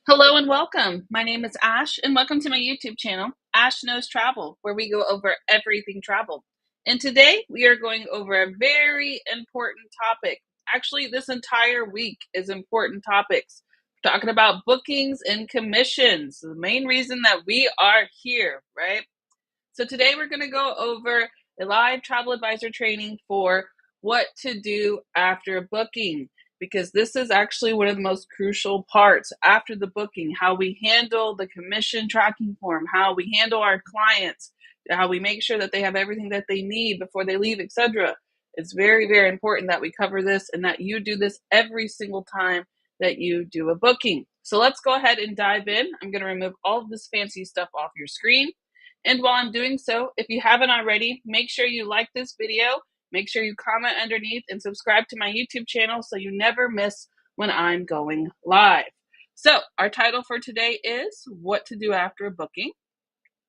Hello and welcome. My name is Ash, and welcome to my YouTube channel, Ash Knows Travel, where we go over everything travel. And today we are going over a very important topic. Actually, this entire week is important topics. We're talking about bookings and commissions, the main reason that we are here, right? So today we're going to go over a live travel advisor training for what to do after booking, because this is actually one of the most crucial parts after the booking, how we handle the commission tracking form, how we handle our clients, how we make sure that they have everything that they need before they leave, etc. It's very, very important that we cover this and that you do this every single time that you do a booking. So let's go ahead and dive in. I'm going to remove all of this fancy stuff off your screen. And while I'm doing so, if you haven't already, make sure you like this video, make sure you comment underneath, and subscribe to my YouTube channel so you never miss when I'm going live. So our title for today is What to Do After a Booking.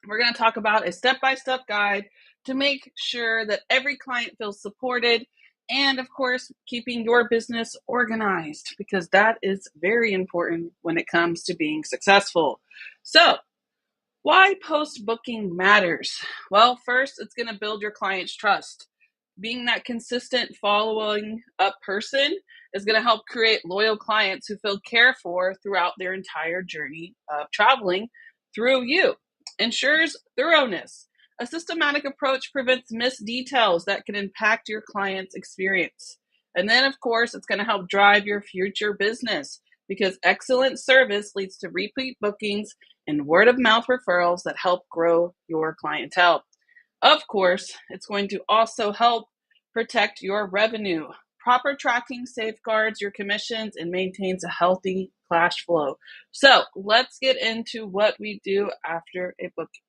We're going to talk about a step-by-step guide to make sure that every client feels supported, and of course, keeping your business organized, because that is very important when it comes to being successful. So why post-booking matters? Well, first, it's going to build your client's trust. Being that consistent following up person is going to help create loyal clients who feel cared for throughout their entire journey of traveling through you. Ensures thoroughness. A systematic approach prevents missed details that can impact your client's experience. And then, of course, it's going to help drive your future business, because excellent service leads to repeat bookings and word of mouth referrals that help grow your clientele. Of course, it's going to also help protect your revenue. Proper tracking safeguards your commissions and maintains a healthy cash flow. So let's get into what we do after a booking.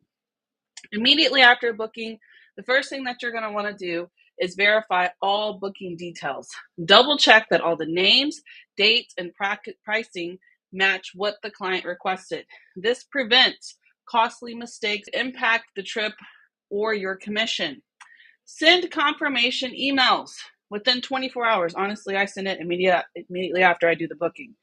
Immediately after a booking, the first thing that you're going to want to do is verify all booking details. Double check that all the names, dates, and pricing match what the client requested. This prevents costly mistakes that impact the trip or your commission. Send confirmation emails within 24 hours. Honestly, I send it immediately after I do the booking.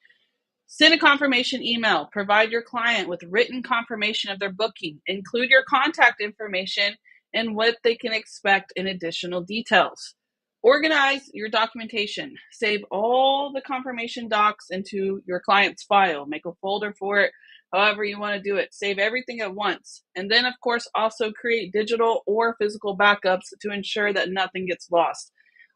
Send a confirmation email. Provide your client with written confirmation of their booking. Include your contact information and what they can expect in additional details. Organize your documentation. Save all the confirmation docs into your client's file. Make a folder for it, however you want to do it. Save everything at once. And then, of course, also create digital or physical backups to ensure that nothing gets lost.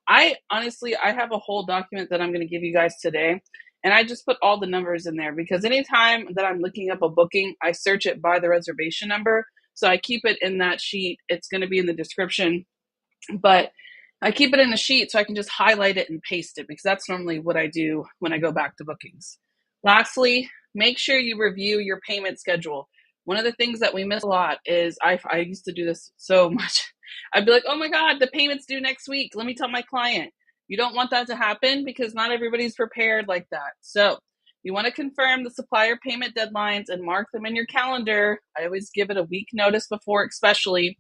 I have a whole document that I'm going to give you guys today, and I just put all the numbers in there because anytime that I'm looking up a booking, I search it by the reservation number. So I keep it in that sheet. It's going to be in the description, but I keep it in the sheet so I can just highlight it and paste it, because that's normally what I do when I go back to bookings. Lastly, make sure you review your payment schedule. One of the things that we miss a lot is I used to do this so much. I'd be like, oh my God, the payment's due next week. Let me tell my client. You don't want that to happen because not everybody's prepared like that. So you want to confirm the supplier payment deadlines and mark them in your calendar. I always give it a week notice before, especially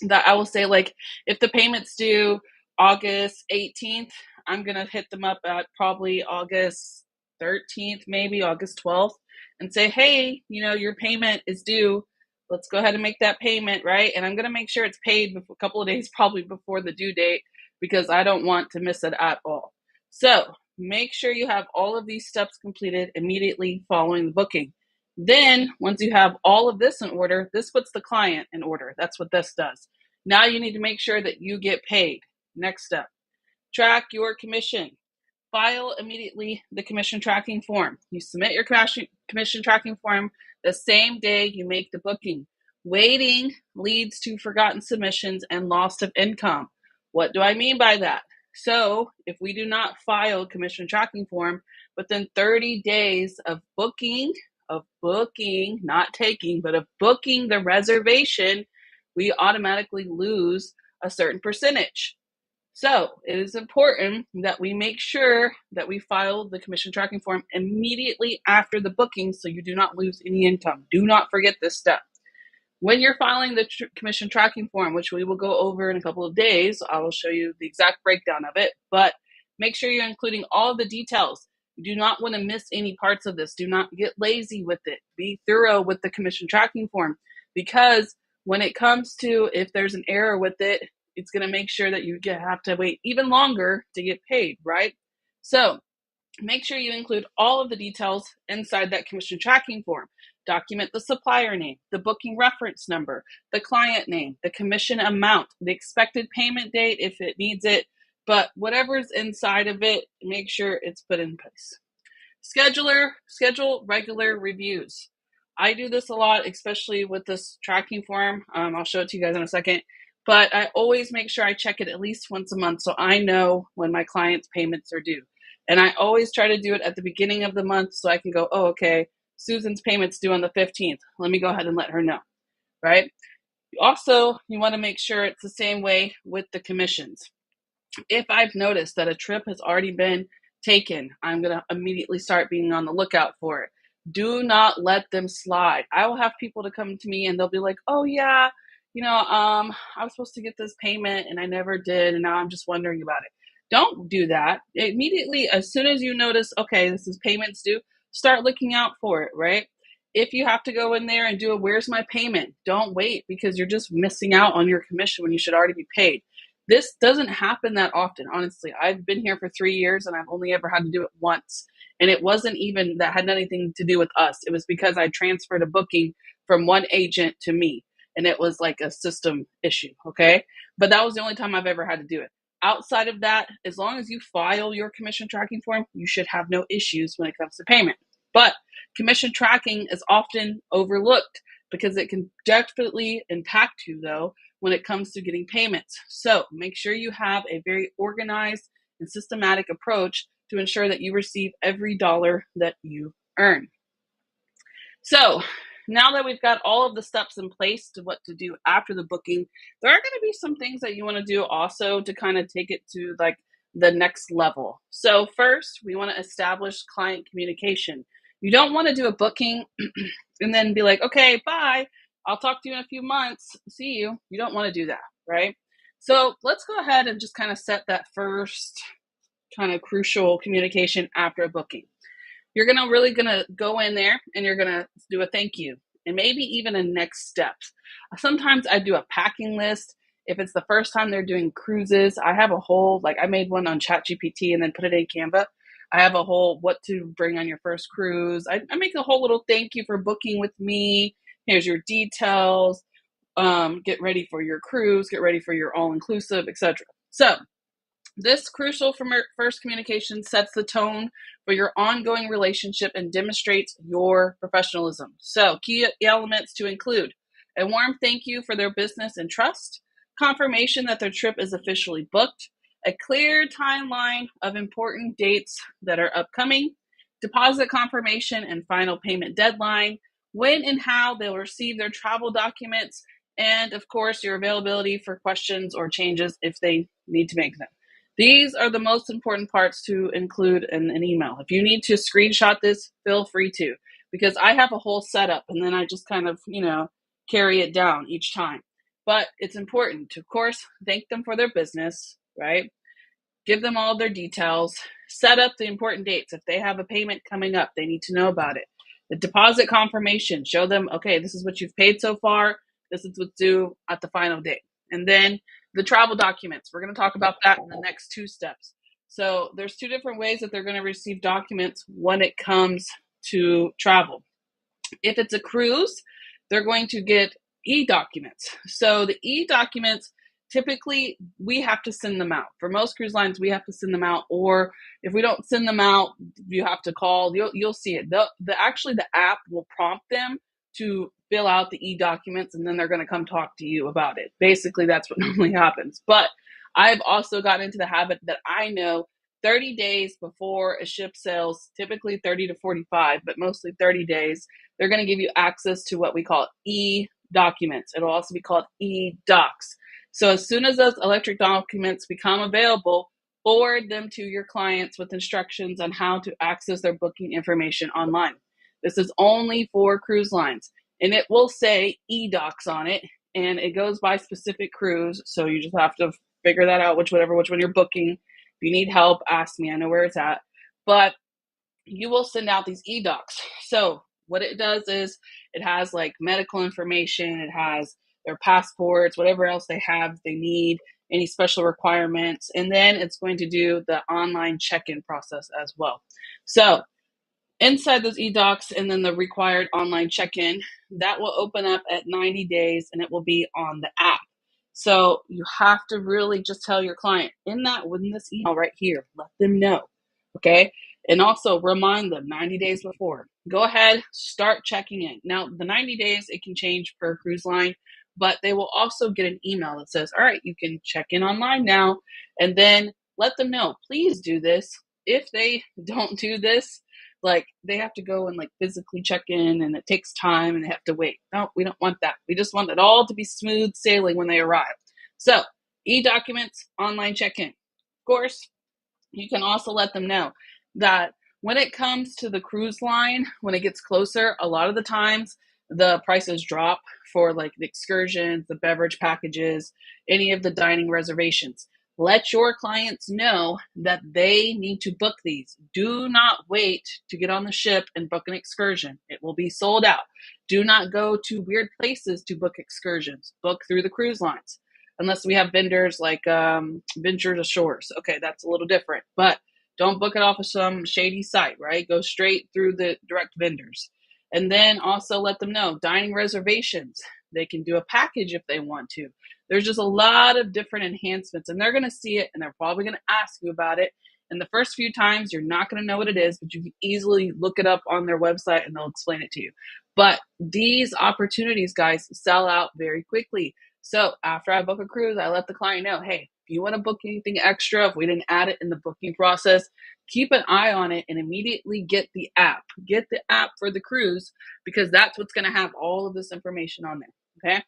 that I will say, like, if the payment's due August 18th, I'm going to hit them up at probably August 13th, maybe August 12th, and say, hey, your payment is due. Let's go ahead and make that payment, right? And I'm going to make sure it's paid a couple of days, probably before the due date, because I don't want to miss it at all. So make sure you have all of these steps completed immediately following the booking. Then, once you have all of this in order, this puts the client in order. That's what this does. Now you need to make sure that you get paid. Next step, track your commission. File immediately the commission tracking form. You submit your commission tracking form the same day you make the booking. Waiting leads to forgotten submissions and loss of income. What do I mean by that? So if we do not file commission tracking form within 30 days of booking, not taking, but of booking the reservation, we automatically lose a certain percentage. So it is important that we make sure that we file the commission tracking form immediately after the booking so you do not lose any income. Do not forget this step. When you're filing the commission tracking form, which we will go over in a couple of days, I will show you the exact breakdown of it, but make sure you're including all of the details. You do not want to miss any parts of this. Do not get lazy with it. Be thorough with the commission tracking form, because when it comes to if there's an error with it, it's going to make sure that you have to wait even longer to get paid, right? So make sure you include all of the details inside that commission tracking form. Document the supplier name, the booking reference number, the client name, the commission amount, the expected payment date if it needs it, but whatever's inside of it, make sure it's put in place. Schedule regular reviews. I do this a lot, especially with this tracking form. I'll show it to you guys in a second. But I always make sure I check it at least once a month so I know when my clients' payments are due. And I always try to do it at the beginning of the month so I can go, oh, okay, Susan's payment's due on the 15th. Let me go ahead and let her know, right? Also, you want to make sure it's the same way with the commissions. If I've noticed that a trip has already been taken, I'm going to immediately start being on the lookout for it. Do not let them slide. I will have people to come to me and they'll be like, oh yeah, I was supposed to get this payment and I never did, and now I'm just wondering about it. Don't do that. Immediately, as soon as you notice, okay, this is payments due, start looking out for it, right? If you have to go in there and do a where's my payment, don't wait, because you're just missing out on your commission when you should already be paid. This doesn't happen that often, honestly. I've been here for 3 years and I've only ever had to do it once. And it wasn't even that had anything to do with us. It was because I transferred a booking from one agent to me. And it was like a system issue, okay? But that was the only time I've ever had to do it. Outside of that, as long as you file your commission tracking form, you should have no issues when it comes to payment. But commission tracking is often overlooked because it can definitely impact you, though, when it comes to getting payments. So make sure you have a very organized and systematic approach to ensure that you receive every dollar that you earn. So now that we've got all of the steps in place to what to do after the booking, there are going to be some things that you want to do also to kind of take it to like the next level. So first, we want to establish client communication. You don't want to do a booking and then be like, okay, bye. I'll talk to you in a few months. See you. You don't want to do that, right? So let's go ahead and just kind of set that first kind of crucial communication after a booking. You're really gonna go in there and you're gonna do a thank you and maybe even a next steps. Sometimes I do a packing list. If it's the first time they're doing cruises, I have a whole, like I made one on ChatGPT and then put it in Canva. I have a whole what to bring on your first cruise. I make a whole little thank you for booking with me. Here's your details. Get ready for your cruise. Get ready for your all-inclusive, etc. So this crucial first communication sets the tone for your ongoing relationship and demonstrates your professionalism. So, key elements to include a warm thank you for their business and trust, confirmation that their trip is officially booked, a clear timeline of important dates that are upcoming, deposit confirmation and final payment deadline, when and how they'll receive their travel documents, and of course, your availability for questions or changes if they need to make them. These are the most important parts to include in an email. If you need to screenshot this, feel free to, because I have a whole setup and then I just kind of, carry it down each time. But it's important to, of course, thank them for their business, right? Give them all their details, set up the important dates. If they have a payment coming up, they need to know about it. The deposit confirmation, show them, okay, this is what you've paid so far. This is what's due at the final date. And then the travel documents. We're going to talk about that in the next 2 steps. So there's 2 different ways that they're going to receive documents when it comes to travel. If it's a cruise, they're going to get e-documents. So the e-documents, typically we have to send them out. For most cruise lines, we have to send them out, or if we don't send them out, you have to call. You'll see it. Actually, the app will prompt them to fill out the e-documents, and then they're going to come talk to you about it. Basically, that's what normally happens. But I've also gotten into the habit that I know 30 days before a ship sails, typically 30 to 45, but mostly 30 days, they're going to give you access to what we call e-documents. It'll also be called e-docs. So as soon as those electric documents become available, forward them to your clients with instructions on how to access their booking information online. This is only for cruise lines, and it will say e-docs on it, and it goes by specific cruise. So you just have to figure that out, which one you're booking. If you need help, ask me. I know where it's at. But you will send out these e-docs. So what it does is it has like medical information, it has their passports, whatever else they have, they need, any special requirements, and then it's going to do the online check-in process as well. So inside those e-docs and then the required online check-in, that will open up at 90 days and it will be on the app. So you have to really just tell your client within this email right here, let them know. Okay. And also remind them 90 days before. Go ahead, start checking in. Now, the 90 days, it can change per cruise line, but they will also get an email that says, all right, you can check in online now. And then let them know, please do this. If they don't do this, like they have to go and like physically check in and it takes time and they have to wait. No, we don't want that. We just want it all to be smooth sailing when they arrive. So e-documents, online check-in. Of course, you can also let them know that when it comes to the cruise line, when it gets closer, a lot of the times the prices drop for like the excursions, the beverage packages, any of the dining reservations. Let your clients know that they need to book these. Do not wait to get on the ship and book an excursion. It will be sold out. Do not go to weird places to book excursions. Book through the cruise lines. Unless we have vendors like Venture to Shores. Okay, that's a little different. But don't book it off of some shady site, right? Go straight through the direct vendors. And then also let them know dining reservations. They can do a package if they want to. There's just a lot of different enhancements, and they're going to see it, and they're probably going to ask you about it. And the first few times, you're not going to know what it is, but you can easily look it up on their website, and they'll explain it to you. But these opportunities, guys, sell out very quickly. So after I book a cruise, I let the client know, hey, if you want to book anything extra, if we didn't add it in the booking process, keep an eye on it and immediately get the app. Get the app for the cruise because that's what's going to have all of this information on there. Okay.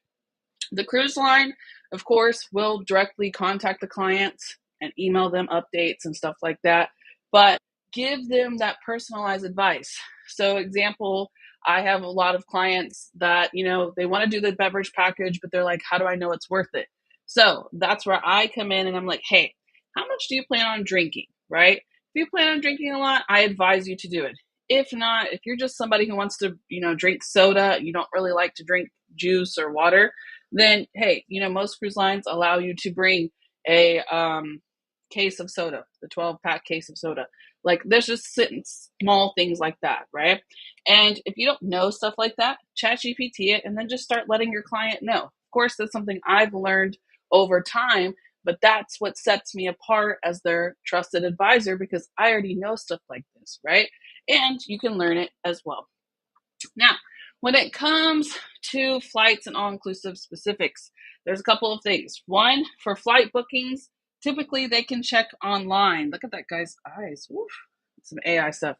The cruise line, of course, will directly contact the clients and email them updates and stuff like that, but give them that personalized advice. So, example, I have a lot of clients that, they want to do the beverage package, but they're like, how do I know it's worth it? So, that's where I come in and I'm like, hey, how much do you plan on drinking, right? If you plan on drinking a lot, I advise you to do it. If not, if you're just somebody who wants to, drink soda, you don't really like to drink juice or water, then hey, most cruise lines allow you to bring a case of soda, the 12-pack case of soda. Like there's just small things like that, right? And if you don't know stuff like that, chat GPT it and then just start letting your client know. Of course, that's something I've learned over time, but that's what sets me apart as their trusted advisor because I already know stuff like this, right? And you can learn it as well. Now, when it comes to flights and all-inclusive specifics, there's a couple of things. One, for flight bookings, typically they can check online. Look at that guy's eyes. Oof, some AI stuff.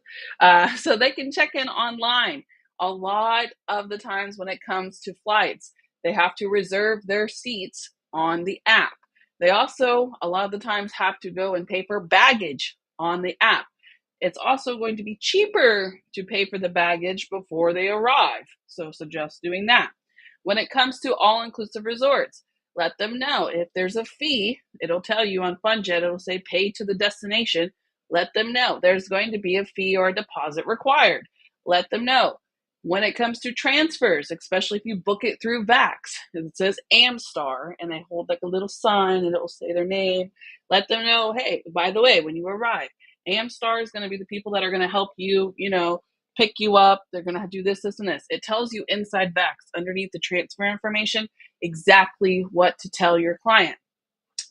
So they can check in online. A lot of the times when it comes to flights, they have to reserve their seats on the app. They also, a lot of the times, have to go and pay for baggage on the app. It's also going to be cheaper to pay for the baggage before they arrive, so suggest doing that. When it comes to all-inclusive resorts, let them know if there's a fee. It'll tell you on FunJet, it'll say pay to the destination. Let them know there's going to be a fee or a deposit required. Let them know. When it comes to transfers, especially if you book it through Vax, it says Amstar, and they hold like a little sign and it'll say their name. Let them know, hey, by the way, when you arrive, Amstar is going to be the people that are going to help you, pick you up. They're going to do this, this, and this. It tells you inside Vax, underneath the transfer information, exactly what to tell your client.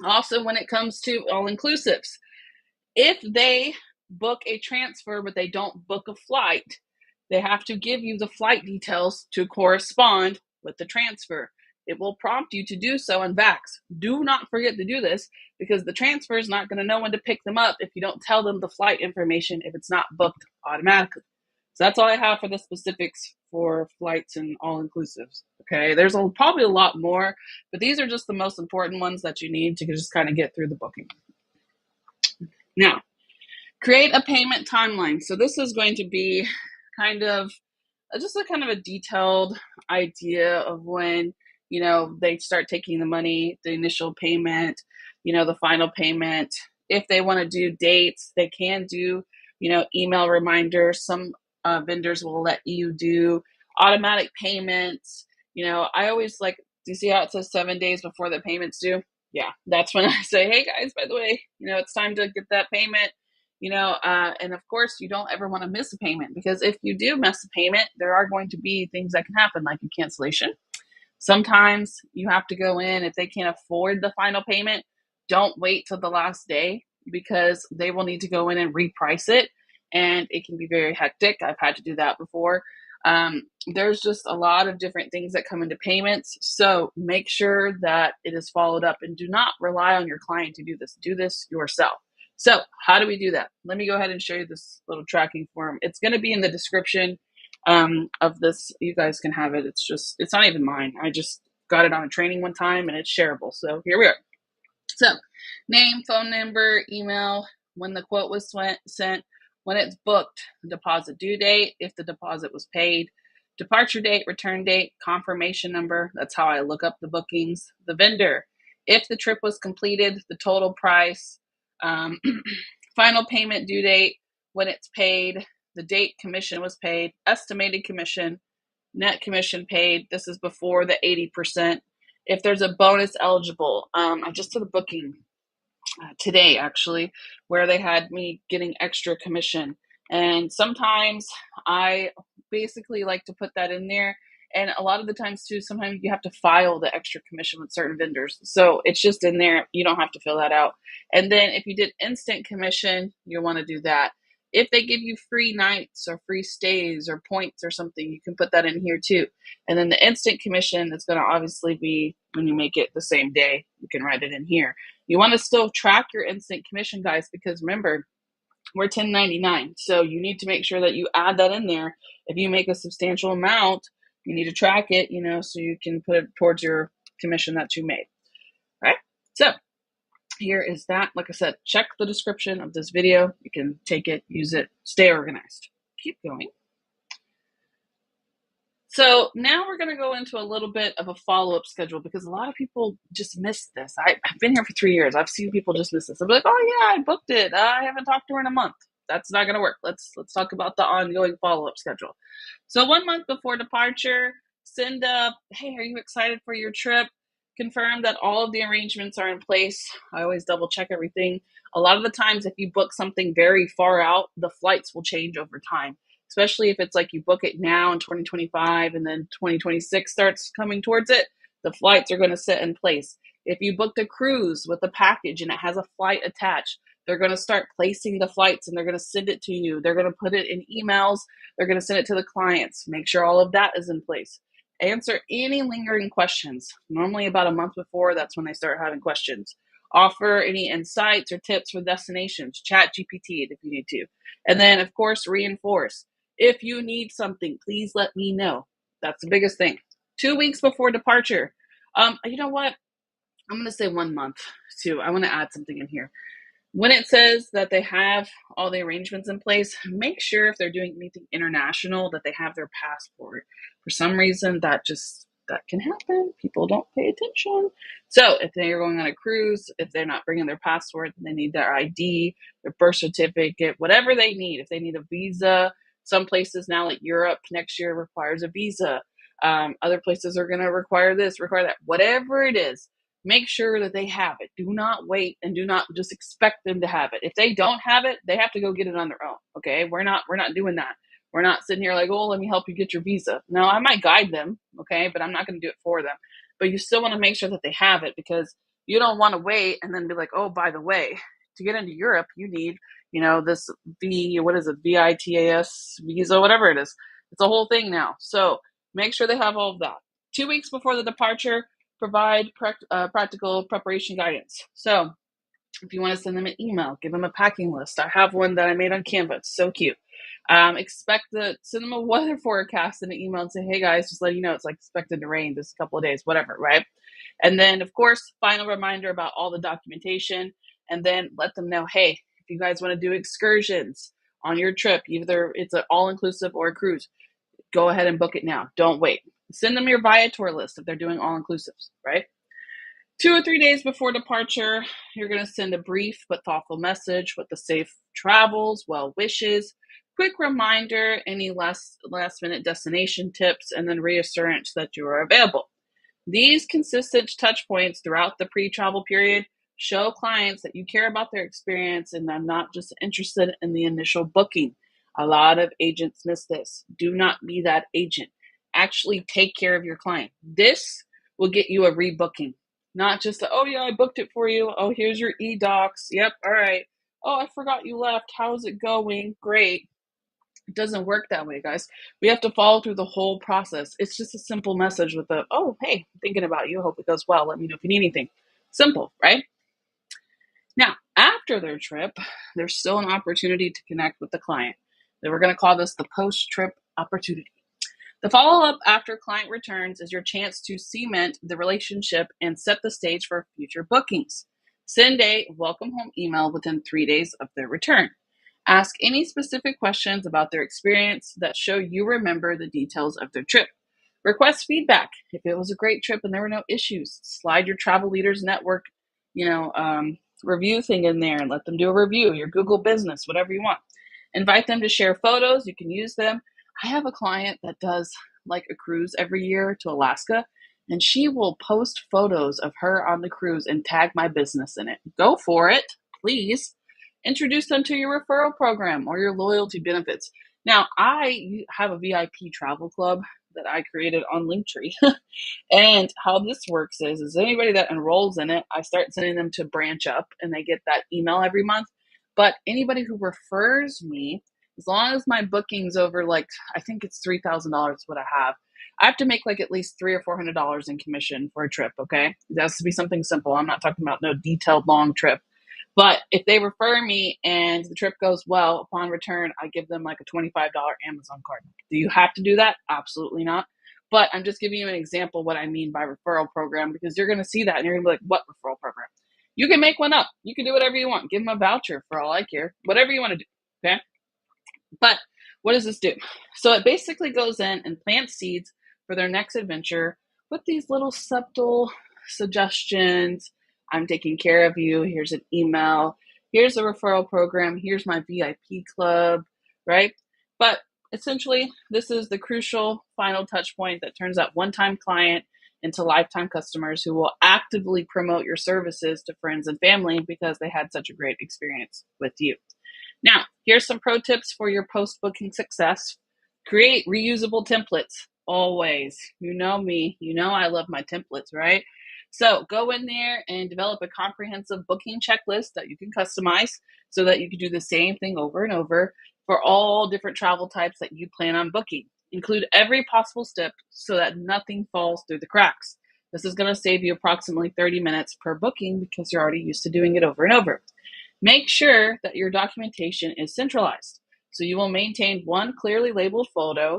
Also, when it comes to all-inclusives, if they book a transfer but they don't book a flight, they have to give you the flight details to correspond with the transfer. It will prompt you to do so in Vax. Do not forget to do this because the transfer is not going to know when to pick them up if you don't tell them the flight information if it's not booked automatically. So that's all I have for the specifics for flights and all-inclusives. Okay, there's probably a lot more, but these are just the most important ones that you need to just kind of get through the booking. Now, create a payment timeline. So this is going to be kind of just a detailed idea of when, they start taking the money, the initial payment, the final payment. If they want to do dates, they can do, email reminders. Some vendors will let you do automatic payments. I always like, do you see how it says 7 days before the payment's due? Yeah, that's when I say, hey guys, by the way, it's time to get that payment. And of course, you don't ever want to miss a payment, because if you do miss a payment, there are going to be things that can happen, like a cancellation. Sometimes you have to go in, if they can't afford the final payment, don't wait till the last day, because they will need to go in and reprice it. And it can be very hectic. I've had to do that before. There's just a lot of different things that come into payments. So make sure that it is followed up, and do not rely on your client to do this. Do this yourself. So how do we do that? Let me go ahead and show you this little tracking form. It's going to be in the description of this. You guys can have it. It's not even mine. I just got it on a training one time, and it's shareable. So here we are. So name, phone number, email, when the quote was sent, when it's booked, deposit due date, if the deposit was paid, departure date, return date, confirmation number. That's how I look up the bookings. The vendor, if the trip was completed, the total price, final payment due date, when it's paid, the date commission was paid, estimated commission, net commission paid. This is before the 80%. If there's a bonus eligible, I just did a booking today, actually, where they had me getting extra commission. And sometimes I basically like to put that in there. And a lot of the times too, sometimes you have to file the extra commission with certain vendors. So it's just in there. You don't have to fill that out. And then if you did instant commission, you want to do that. If they give you free nights or free stays or points or something, you can put that in here too. And then the instant commission is going to obviously be when you make it the same day. You can write it in here. You want to still track your instant commission, guys, because remember, we're 1099. So you need to make sure that you add that in there. If you make a substantial amount, you need to track it, so you can put it towards your commission that you made. All right. So here is that. Like I said, check the description of this video. You can take it, use it, stay organized. Keep going. So now we're going to go into a little bit of a follow-up schedule, because a lot of people just miss this. I've been here for 3 years. I've seen people just miss this. They'll be like, oh yeah, I booked it. I haven't talked to her in a month. That's not going to work. Let's talk about the ongoing follow-up schedule. So 1 month before departure, send up, hey, are you excited for your trip? Confirm that all of the arrangements are in place. I always double check everything. A lot of the times, if you book something very far out, the flights will change over time. Especially if it's like you book it now in 2025 and then 2026 starts coming towards it, the flights are going to sit in place. If you booked a cruise with a package and it has a flight attached, they're going to start placing the flights and they're going to send it to you. They're going to put it in emails. They're going to send it to the clients. Make sure all of that is in place. Answer any lingering questions. Normally about a month before, that's when they start having questions. Offer any insights or tips for destinations. Chat GPT if you need to. And then, of course, reinforce. If you need something, please let me know. That's the biggest thing. 2 weeks before departure. You know what? I'm going to say 1 month too. I want to add something in here. When it says that they have all the arrangements in place, make sure if they're doing anything international that they have their passport. For some reason, that can happen. People don't pay attention. So if they're going on a cruise, if they're not bringing their passport, they need their ID, their birth certificate, whatever they need. If they need a visa, some places now, like Europe, next year requires a visa. Other places are going to require this, require that. Whatever it is, make sure that they have it. Do not wait, and do not just expect them to have it. If they don't have it, they have to go get it on their own. Okay, we're not doing that. We're not sitting here like, oh, let me help you get your visa. No, I might guide them, okay, but I'm not going to do it for them. But you still want to make sure that they have it, because you don't want to wait and then be like, oh, by the way, to get into Europe, you need, this VITAS visa, whatever it is. It's a whole thing now. So make sure they have all of that. 2 weeks before the departure, provide practical preparation guidance. So if you want to send them an email, give them a packing list. I have one that I made on Canva. It's so cute. Send them a weather forecast in an email and say, hey guys, just let you know it's like expected to rain this couple of days, whatever, right? And then of course, final reminder about all the documentation, and then let them know, hey, if you guys want to do excursions on your trip, either it's an all-inclusive or a cruise, go ahead and book it now. Don't wait. Send them your Viator list if they're doing all-inclusives, right? 2 or 3 days before departure, you're going to send a brief but thoughtful message with the safe travels, well wishes, quick reminder, any last minute destination tips, and then reassurance that you are available. These consistent touch points throughout the pre-travel period show clients that you care about their experience and are not just interested in the initial booking. A lot of agents miss this. Do not be that agent. Actually take care of your client. This will get you a rebooking, not just oh yeah, I booked it for you. Oh, here's your e-docs. Yep, all right. Oh, I forgot you left. How's it going? Great. It doesn't work that way, guys. We have to follow through the whole process. It's just a simple message with oh, hey, thinking about you. Hope it goes well. Let me know if you need anything. Simple, right? Now, after their trip, there's still an opportunity to connect with the client. Then we're going to call this the post-trip opportunity. The follow-up after client returns is your chance to cement the relationship and set the stage for future bookings. Send a welcome home email within 3 days of their return. Ask any specific questions about their experience that show you remember the details of their trip. Request feedback. If it was a great trip and there were no issues, slide your travel leaders network, review thing in there and let them do a review, your Google business, whatever you want. Invite them to share photos. You can use them. I have a client that does like a cruise every year to Alaska, and she will post photos of her on the cruise and tag my business in it. Go for it, please. Introduce them to your referral program or your loyalty benefits. Now, I have a VIP travel club that I created on Linktree. And how this works is anybody that enrolls in it, I start sending them to Branch Up and they get that email every month. But anybody who refers me, as long as my booking's over I think it's $3,000 what I have to make like at least $300 or $400 in commission for a trip, okay? It has to be something simple. I'm not talking about no detailed long trip. But if they refer me and the trip goes well, upon return, I give them like a $25 Amazon card. Do you have to do that? Absolutely not. But I'm just giving you an example of what I mean by referral program, because you're going to see that and you're going to be like, what referral program? You can make one up. You can do whatever you want. Give them a voucher for all I care. Whatever you want to do. Okay. But what does this do? So it basically goes in and plants seeds for their next adventure with these little subtle suggestions. I'm taking care of you. Here's an email. Here's a referral program. Here's my VIP club, right? But essentially, this is the crucial final touch point that turns that one-time client into lifetime customers who will actively promote your services to friends and family because they had such a great experience with you. Now, here's some pro tips for your post-booking success. Create reusable templates, always. You know me. You know I love my templates, right? So go in there and develop a comprehensive booking checklist that you can customize so that you can do the same thing over and over for all different travel types that you plan on booking. Include every possible step so that nothing falls through the cracks. This is going to save you approximately 30 minutes per booking because you're already used to doing it over and over. Make sure that your documentation is centralized. So you will maintain one clearly labeled folder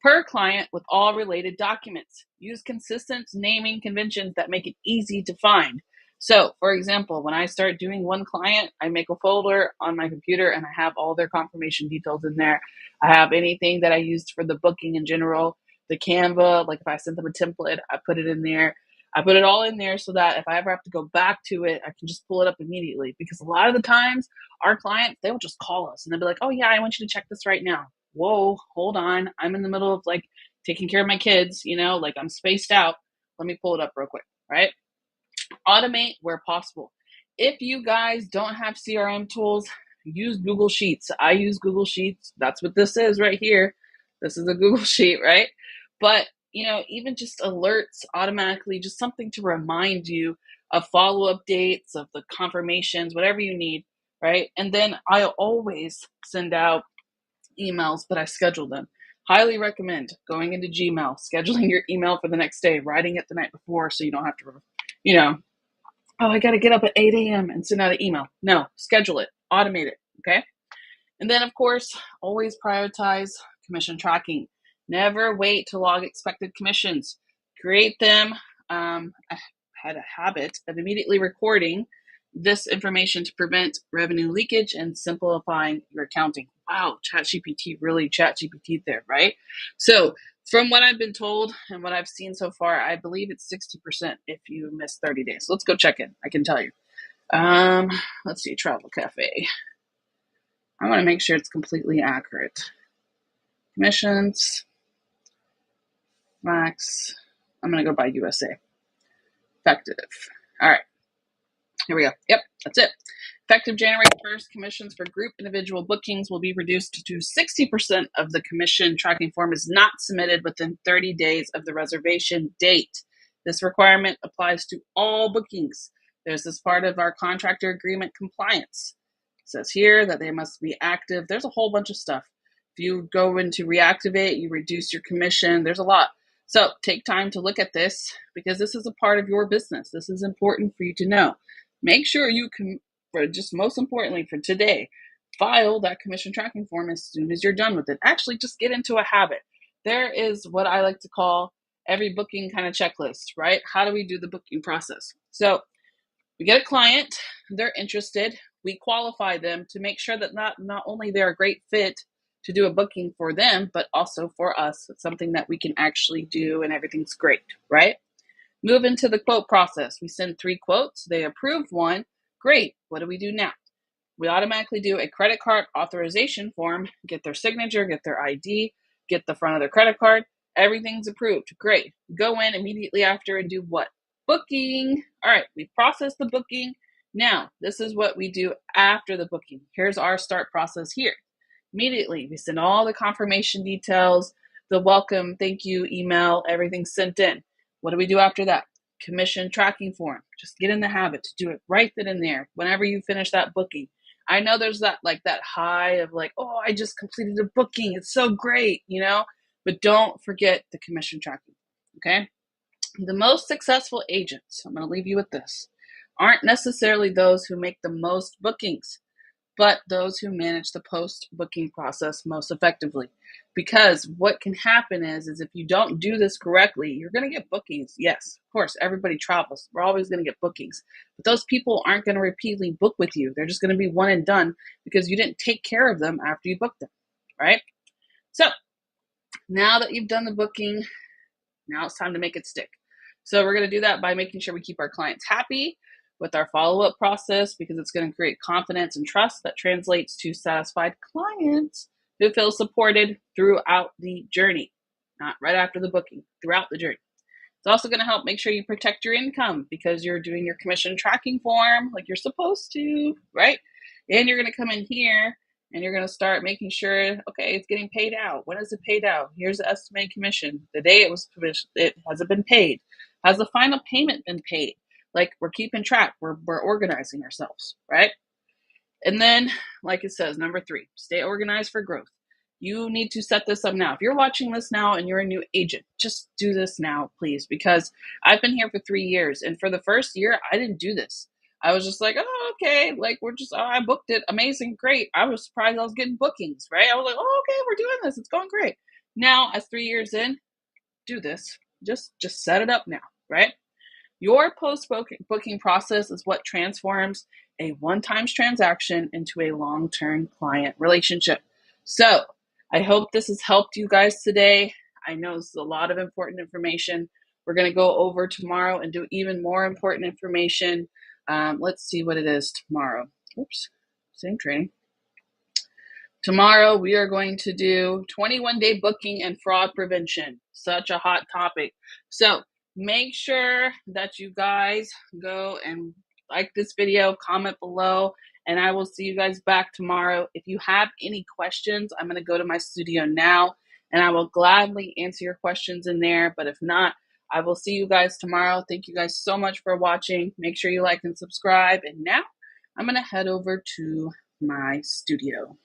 per client with all related documents. Use consistent naming conventions that make it easy to find. So, for example, when I start doing one client, I make a folder on my computer and I have all their confirmation details in there. I have anything that I used for the booking in general, the Canva, like if I sent them a template, I put it in there. I put it all in there so that if I ever have to go back to it, I can just pull it up immediately. Because a lot of the times, our clients, they will just call us and they'll be like, oh yeah, I want you to check this right now. Whoa, hold on. I'm in the middle of taking care of my kids, I'm spaced out. Let me pull it up real quick, right? Automate where possible. If you guys don't have CRM tools, use Google Sheets. I use Google Sheets. That's what this is right here. This is a Google Sheet, right? But, even just alerts automatically, just something to remind you of follow-up dates, of the confirmations, whatever you need, right? And then I always send out emails, but I schedule them. Highly recommend going into Gmail, scheduling your email for the next day, writing it the night before so you don't have to, oh, I got to get up at 8 a.m. and send out an email. No, schedule it, automate it, okay? And then, of course, always prioritize commission tracking. Never wait to log expected commissions. Create them. I had a habit of immediately recording this information to prevent revenue leakage and simplifying your accounting. Wow, ChatGPT really ChatGPT there, right? So From what I've been told and what I've seen so far, I believe it's 60% if you miss 30 days. Let's go check in. I can tell you. Let's see, Travel Cafe. I want to make sure it's completely accurate. Commissions, max. I'm going to go by USA. Effective. All right. Here we go. Yep, that's it. Effective January 1st, commissions for group individual bookings will be reduced to 60% of the commission tracking form is not submitted within 30 days of the reservation date. This requirement applies to all bookings. There's this part of our contractor agreement compliance. It says here that they must be active. There's a whole bunch of stuff. If you go into reactivate, you reduce your commission. There's a lot. So take time to look at this because this is a part of your business. This is important for you to know. Make sure you can, for just most importantly for today, file that commission tracking form as soon as you're done with it. Actually, just get into a habit. There is what I like to call every booking kind of checklist, right? How do we do the booking process? So we get a client, they're interested, we qualify them to make sure that not only they're a great fit to do a booking for them, but also for us. It's something that we can actually do and everything's great, right? Move into the quote process. We send 3 quotes. They approve one. Great. What do we do now? We automatically do a credit card authorization form, get their signature, get their ID, get the front of their credit card. Everything's approved. Great. Go in immediately after and do what? Booking. All right. We process the booking. Now, this is what we do after the booking. Here's our start process here. Immediately, we send all the confirmation details, the welcome, thank you, email, everything sent in. What do we do after that? Commission tracking form. Just get in the habit to do it right then and there whenever you finish that booking. I know there's that high of oh, I just completed a booking. It's so great, but don't forget the commission tracking. Okay. The most successful agents, I'm going to leave you with this, aren't necessarily those who make the most bookings, but those who manage the post-booking process most effectively. Because what can happen is if you don't do this correctly, you're going to get bookings. Yes, of course, everybody travels. We're always going to get bookings. But those people aren't going to repeatedly book with you. They're just going to be one and done because you didn't take care of them after you booked them, right? So now that you've done the booking, now it's time to make it stick. So we're going to do that by making sure we keep our clients happy with our follow-up process because it's going to create confidence and trust that translates to satisfied clients who feel supported throughout the journey, not right after the booking, throughout the journey. It's also going to help make sure you protect your income because you're doing your commission tracking form like you're supposed to, right? And you're going to come in here and you're going to start making sure, okay, it's getting paid out. When is it paid out? Here's the estimated commission. The day it was commissioned, it hasn't been paid. Has the final payment been paid? We're keeping track. We're organizing ourselves, right? And then, like it says, number 3, stay organized for growth. You need to set this up now. If you're watching this now and you're a new agent, just do this now, please, because I've been here for 3 years. And for the first year, I didn't do this. I was just oh, okay. I booked it. Amazing. Great. I was surprised I was getting bookings, right? I was oh, okay, we're doing this. It's going great. Now, as 3 years in, do this. Just set it up now, right? Your post-booking process is what transforms a one-time transaction into a long-term client relationship. So I hope this has helped you guys today. I know this is a lot of important information. We're going to go over tomorrow and do even more important information. Let's see what it is tomorrow. Oops, same training. Tomorrow we are going to do 21-day booking and fraud prevention. Such a hot topic. So make sure that you guys go and like this video, comment below, and I will see you guys back tomorrow. If you have any questions, I'm going to go to my studio now, and I will gladly answer your questions in there. But if not, I will see you guys tomorrow. Thank you guys so much for watching. Make sure you like and subscribe. And now I'm going to head over to my studio.